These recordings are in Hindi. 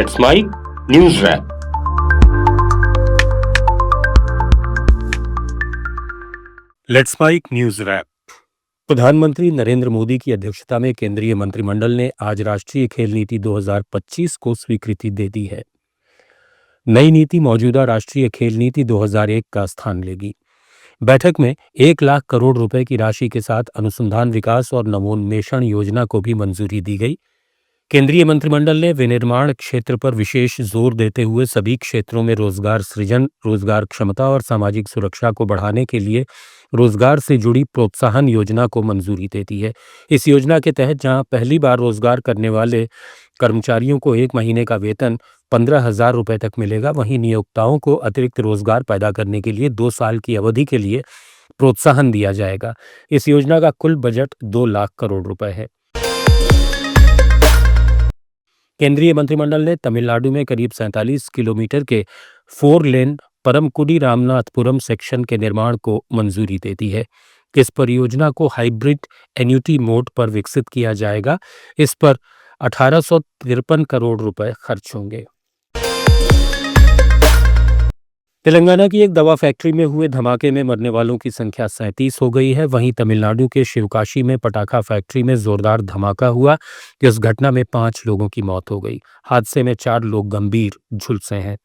It's my news wrap. Let's Mic news wrap. प्रधानमंत्री नरेंद्र मोदी की अध्यक्षता में केंद्रीय मंत्रिमंडल ने आज राष्ट्रीय खेल नीति 2025 को स्वीकृति दे दी है। नई नीति मौजूदा राष्ट्रीय खेल नीति 2001 का स्थान लेगी। बैठक में 1 लाख करोड़ रुपए की राशि के साथ अनुसंधान विकास और नवोन्मेषण योजना को भी मंजूरी दी गई। केंद्रीय मंत्रिमंडल ने विनिर्माण क्षेत्र पर विशेष जोर देते हुए सभी क्षेत्रों में रोजगार सृजन, रोजगार क्षमता और सामाजिक सुरक्षा को बढ़ाने के लिए रोजगार से जुड़ी प्रोत्साहन योजना को मंजूरी दे दी है। इस योजना के तहत जहां पहली बार रोजगार करने वाले कर्मचारियों को 1 महीने का वेतन 15,000 रुपये तक मिलेगा, वहीं नियोक्ताओं को अतिरिक्त रोजगार पैदा करने के लिए 2 साल की अवधि के लिए प्रोत्साहन दिया जाएगा। इस योजना का कुल बजट 2 लाख करोड़ रुपए है। केंद्रीय मंत्रिमंडल ने तमिलनाडु में करीब 47 किलोमीटर के 4 लेन परमकुडी रामनाथपुरम सेक्शन के निर्माण को मंजूरी दे दी है। इस परियोजना को हाइब्रिड एन्युटी मोड पर विकसित किया जाएगा। इस पर 1853 करोड़ रुपए खर्च होंगे। तेलंगाना की एक दवा फैक्ट्री में हुए धमाके में मरने वालों की संख्या 37 हो गई है। वहीं तमिलनाडु के शिवकाशी में पटाखा फैक्ट्री में जोरदार धमाका हुआ। इस घटना में 5 लोगों की मौत हो गई। हादसे में 4 लोग गंभीर झुलसे हैं।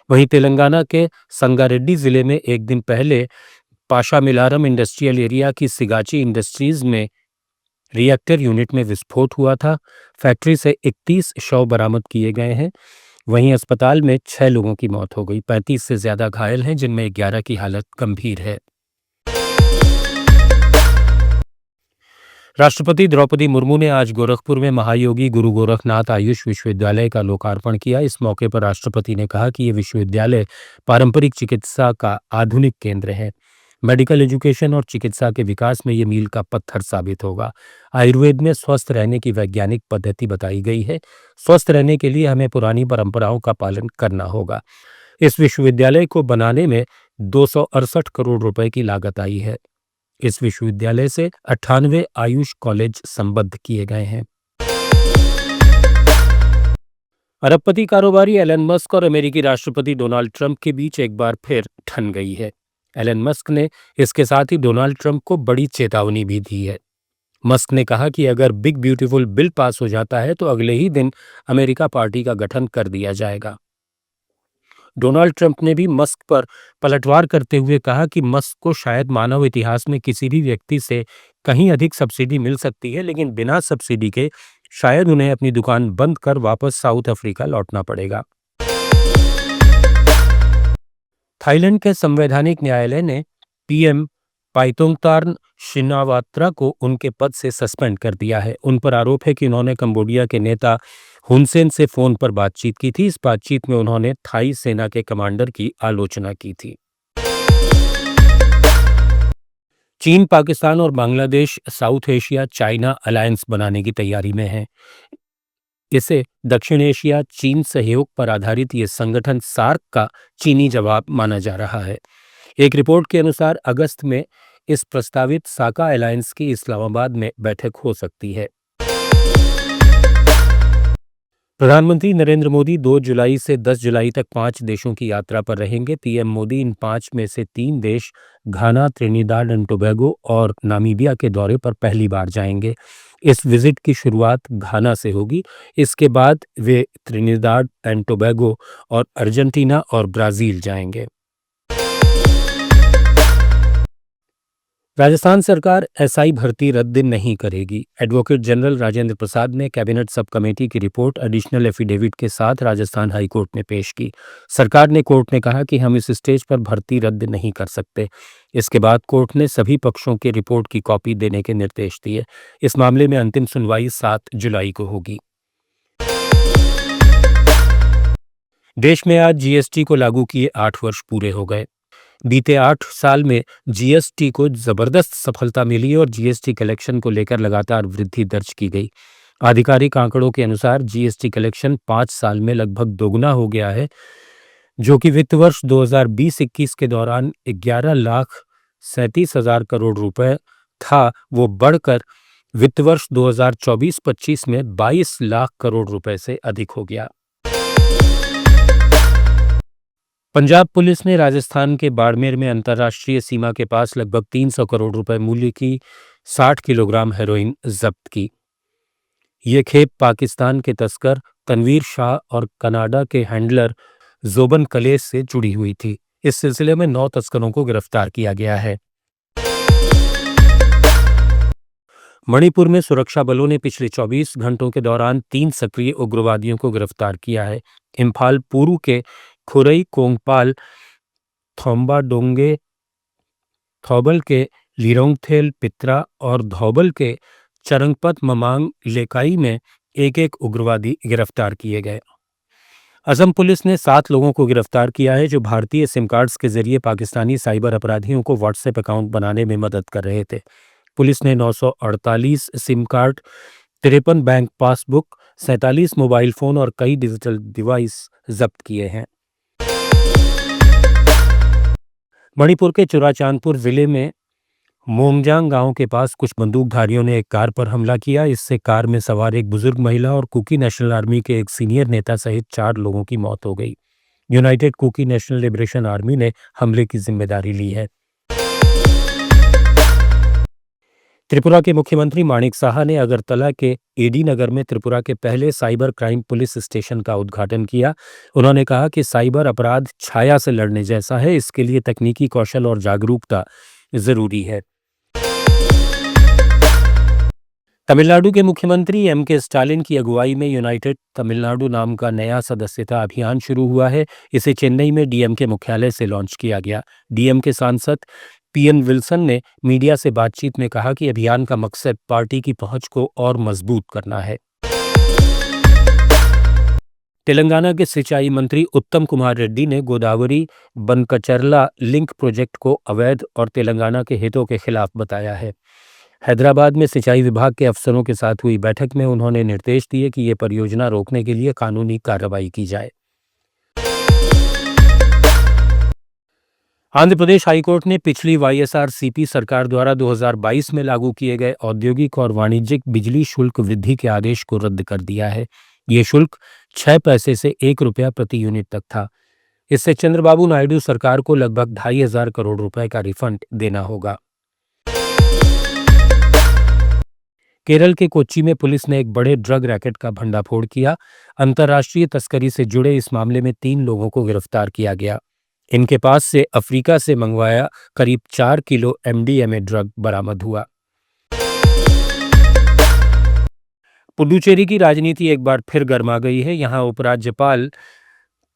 वहीं तेलंगाना के संगारेड्डी जिले में एक दिन पहले पाशामिलारम इंडस्ट्रियल एरिया की सिगाची इंडस्ट्रीज में रिएक्टर यूनिट में विस्फोट हुआ था। फैक्ट्री से 31 शव बरामद किए गए हैं। वहीं अस्पताल में 6 लोगों की मौत हो गई। 35 से ज्यादा घायल हैं, जिनमें 11 की हालत गंभीर है। राष्ट्रपति द्रौपदी मुर्मू ने आज गोरखपुर में महायोगी गुरु गोरखनाथ आयुष विश्वविद्यालय का लोकार्पण किया। इस मौके पर राष्ट्रपति ने कहा कि ये विश्वविद्यालय पारंपरिक चिकित्सा का आधुनिक केंद्र है। मेडिकल एजुकेशन और चिकित्सा के विकास में ये मील का पत्थर साबित होगा। आयुर्वेद में स्वस्थ रहने की वैज्ञानिक पद्धति बताई गई है। स्वस्थ रहने के लिए हमें पुरानी परंपराओं का पालन करना होगा। इस विश्वविद्यालय को बनाने में 268 करोड़ रुपए की लागत आई है। इस विश्वविद्यालय से 98 आयुष कॉलेज संबद्ध किए गए हैं। अरबपति कारोबारी एलन मस्क और अमेरिकी राष्ट्रपति डोनाल्ड ट्रंप के बीच एक बार फिर ठन गई है। एलन मस्क ने इसके साथ ही डोनाल्ड ट्रंप को बड़ी चेतावनी भी दी है। मस्क ने कहा कि अगर बिग ब्यूटीफुल बिल पास हो जाता है तो अगले ही दिन अमेरिका पार्टी का गठन कर दिया जाएगा। डोनाल्ड ट्रंप ने भी मस्क पर पलटवार करते हुए कहा कि मस्क को शायद मानव इतिहास में किसी भी व्यक्ति से कहीं अधिक सब्सिडी मिल सकती है, लेकिन बिना सब्सिडी के शायद उन्हें अपनी दुकान बंद कर वापस साउथ अफ्रीका लौटना पड़ेगा। थाईलैंड के संवैधानिक न्यायालय ने पीएम पाइतोंगतार्न शिनावात्रा को उनके पद से सस्पेंड कर दिया है। उन पर आरोप है कि उन्होंने कंबोडिया के नेता हुन सेन से फोन पर बातचीत की थी। इस बातचीत में उन्होंने थाई सेना के कमांडर की आलोचना की थी। चीन, पाकिस्तान और Bangladesh south Asia China alliance बनाने की तैयारी में है। इसे दक्षिण एशिया चीन सहयोग पर आधारित ये संगठन सार्क का चीनी जवाब माना जा रहा है। एक रिपोर्ट के अनुसार अगस्त में इस प्रस्तावित साका अलायंस की इस्लामाबाद में बैठक हो सकती है। प्रधानमंत्री नरेंद्र मोदी 2 जुलाई से 10 जुलाई तक 5 देशों की यात्रा पर रहेंगे। पीएम मोदी इन 5 में से 3 देश घाना, त्रिनिदाद एंड टोबैगो और नामीबिया के दौरे पर पहली बार जाएंगे। इस विजिट की शुरुआत घाना से होगी। इसके बाद वे त्रिनिदाद एंड टोबैगो और अर्जेंटीना और ब्राजील जाएंगे। राजस्थान सरकार एसआई भर्ती रद्द नहीं करेगी। एडवोकेट जनरल राजेंद्र प्रसाद ने कैबिनेट सब कमेटी की रिपोर्ट एडिशनल एफिडेविट के साथ राजस्थान हाईकोर्ट में पेश की। सरकार ने कोर्ट में कहा कि हम इस स्टेज पर भर्ती रद्द नहीं कर सकते। इसके बाद कोर्ट ने सभी पक्षों की रिपोर्ट की कॉपी देने के निर्देश दिए। इस मामले में अंतिम सुनवाई 7 जुलाई को होगी। देश में आज जीएसटी को लागू किए 8 वर्ष पूरे हो गए। बीते 8 साल में जीएसटी को जबरदस्त सफलता मिली और जीएसटी कलेक्शन को लेकर लगातार वृद्धि दर्ज की गई। आधिकारिक आंकड़ों के अनुसार जीएसटी कलेक्शन 5 साल में लगभग दोगुना हो गया है, जो कि वित्त वर्ष 2020-21 के दौरान 11,37,000 करोड़ रुपए था, वो बढ़कर वित्त वर्ष 2024-25 में 22 लाख करोड़ रुपए से अधिक हो गया। पंजाब पुलिस ने राजस्थान के बाड़मेर में अंतर्राष्ट्रीय सीमा के पास लगभग 300 करोड़ रुपए मूल्य की 60 किलोग्राम हेरोइन जब्त की। ये खेप पाकिस्तान के तस्कर तनवीर शाह और कनाडा के हैंडलर जोबन कलेस से जुड़ी हुई थी। इस सिलसिले में 9 तस्करों को गिरफ्तार किया गया है। मणिपुर में सुरक्षा बलों ने पिछले 24 घंटों के दौरान 3 सक्रिय उग्रवादियों को गिरफ्तार किया है। इम्फाल पूर्व के खुरई कोंगपाल, थोम्बाडोंगे, थौबल के लिरोंगथेल पित्रा और धौबल के चरंगपत ममांग लेकाई में एक एक उग्रवादी गिरफ्तार किए गए। असम पुलिस ने 7 लोगों को गिरफ्तार किया है जो भारतीय सिम कार्ड्स के जरिए पाकिस्तानी साइबर अपराधियों को व्हाट्सएप अकाउंट बनाने में मदद कर रहे थे। पुलिस ने 948 SIM card, 53 bank passbook, 47 mobile phone और कई डिजिटल डिवाइस जब्त किए हैं। मणिपुर के चुराचांदपुर जिले में मोंगजांग गांव के पास कुछ बंदूकधारियों ने एक कार पर हमला किया। इससे कार में सवार एक बुजुर्ग महिला और कुकी नेशनल आर्मी के एक सीनियर नेता सहित 4 लोगों की मौत हो गई। United Kuki National Liberation Army ने हमले की जिम्मेदारी ली है। त्रिपुरा के मुख्यमंत्री माणिक साहा ने अगरतला के एडी नगर में त्रिपुरा के पहले साइबर क्राइम पुलिस स्टेशन का उद्घाटन किया। उन्होंने कहा कि साइबर अपराध छाया से लड़ने जैसा है, इसके लिए तकनीकी कौशल और जागरूकता जरूरी है। तमिलनाडु के मुख्यमंत्री एम.के. स्टालिन की अगुवाई में यूनाइटेड तमिलनाडु नाम का नया सदस्यता अभियान शुरू हुआ है। इसे चेन्नई में डीएमके मुख्यालय से लॉन्च किया गया। डीएमके सांसद पीएन विल्सन ने मीडिया से बातचीत में कहा कि अभियान का मकसद पार्टी की पहुंच को और मजबूत करना है। तेलंगाना के सिंचाई मंत्री उत्तम कुमार रेड्डी ने गोदावरी बनकचरला लिंक प्रोजेक्ट को अवैध और तेलंगाना के हितों के खिलाफ बताया है। हैदराबाद में सिंचाई विभाग के अफसरों के साथ हुई बैठक में उन्होंने निर्देश दिए कि ये परियोजना रोकने के लिए कानूनी कार्रवाई की जाए। आंध्र प्रदेश हाईकोर्ट ने पिछली वाईएसआरसीपी सरकार द्वारा 2022 में लागू किए गए औद्योगिक और वाणिज्यिक बिजली शुल्क वृद्धि के आदेश को रद्द कर दिया है। ये शुल्क 6 पैसे से 1 रुपया प्रति यूनिट तक था। इससे चंद्रबाबू नायडू सरकार को लगभग 2,500 करोड़ रुपए का रिफंड देना होगा। केरल के कोच्चि में पुलिस ने एक बड़े ड्रग रैकेट का भंडाफोड़ किया। अंतर्राष्ट्रीय तस्करी से जुड़े इस मामले में 3 लोगों को गिरफ्तार किया गया। इनके पास से अफ्रीका से मंगवाया करीब 4 किलो एमडीएमए ड्रग बरामद हुआ। पुडुचेरी की राजनीति एक बार फिर गर्मा गई है। यहाँ उपराज्यपाल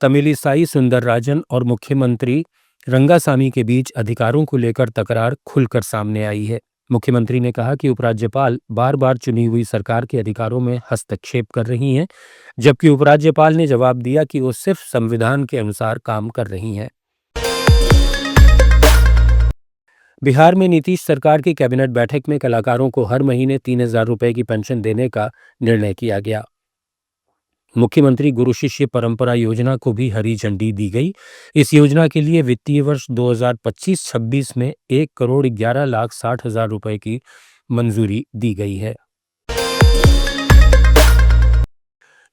तमिलिसाई सुंदरराजन और मुख्यमंत्री रंगासामी के बीच अधिकारों को लेकर तकरार खुलकर सामने आई है। मुख्यमंत्री ने कहा कि उपराज्यपाल बार बार चुनी हुई सरकार के अधिकारों में हस्तक्षेप कर रही हैं, जबकि उपराज्यपाल ने जवाब दिया कि वो सिर्फ संविधान के अनुसार काम कर रही हैं। बिहार में नीतीश सरकार की कैबिनेट बैठक में कलाकारों को हर महीने 3,000 रुपए की पेंशन देने का निर्णय किया गया। मुख्यमंत्री गुरु शिष्य परंपरा योजना को भी हरी झंडी दी गई। इस योजना के लिए वित्तीय वर्ष 2025-26 में 1,11,60,000 रुपए की मंजूरी दी गई है।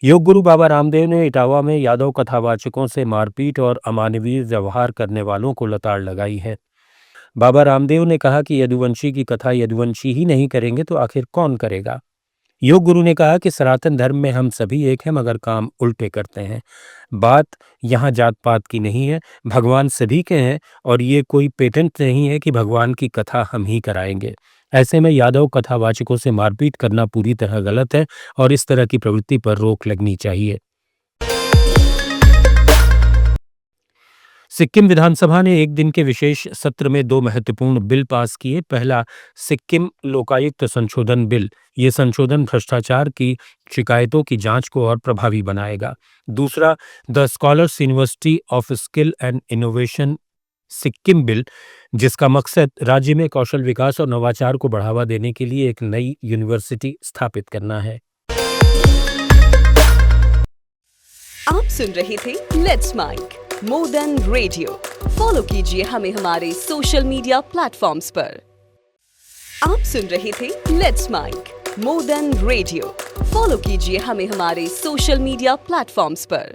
योग गुरु बाबा रामदेव ने इटावा में यादव कथावाचकों से मारपीट और अमानवीय व्यवहार करने वालों को लताड़ लगाई है। बाबा रामदेव ने कहा कि यदुवंशी की कथा यदुवंशी ही नहीं करेंगे तो आखिर कौन करेगा। योग गुरु ने कहा कि सनातन धर्म में हम सभी एक हैं मगर काम उल्टे करते हैं। बात यहाँ जात पात की नहीं है, भगवान सभी के हैं और ये कोई पेटेंट नहीं है कि भगवान की कथा हम ही कराएंगे। ऐसे में यादव कथावाचकों से मारपीट करना पूरी तरह गलत है और इस तरह की प्रवृत्ति पर रोक लगनी चाहिए। सिक्किम विधानसभा ने एक दिन के विशेष सत्र में 2 महत्वपूर्ण बिल पास किए। पहला, सिक्किम लोकायुक्त संशोधन बिल। ये संशोधन भ्रष्टाचार की शिकायतों की जांच को और प्रभावी बनाएगा। दूसरा, the scholars university of skill and innovation Sikkim bill, जिसका मकसद राज्य में कौशल विकास और नवाचार को बढ़ावा देने के लिए एक नई यूनिवर्सिटी स्थापित करना है। आप सुन रहे थे Let's Mic more than radio. Follow कीजिए हमें हमारे सोशल मीडिया प्लेटफॉर्म्स पर। आप सुन रहे थे Let's Mic more than radio. Follow कीजिए हमें हमारे सोशल मीडिया प्लेटफॉर्म्स पर।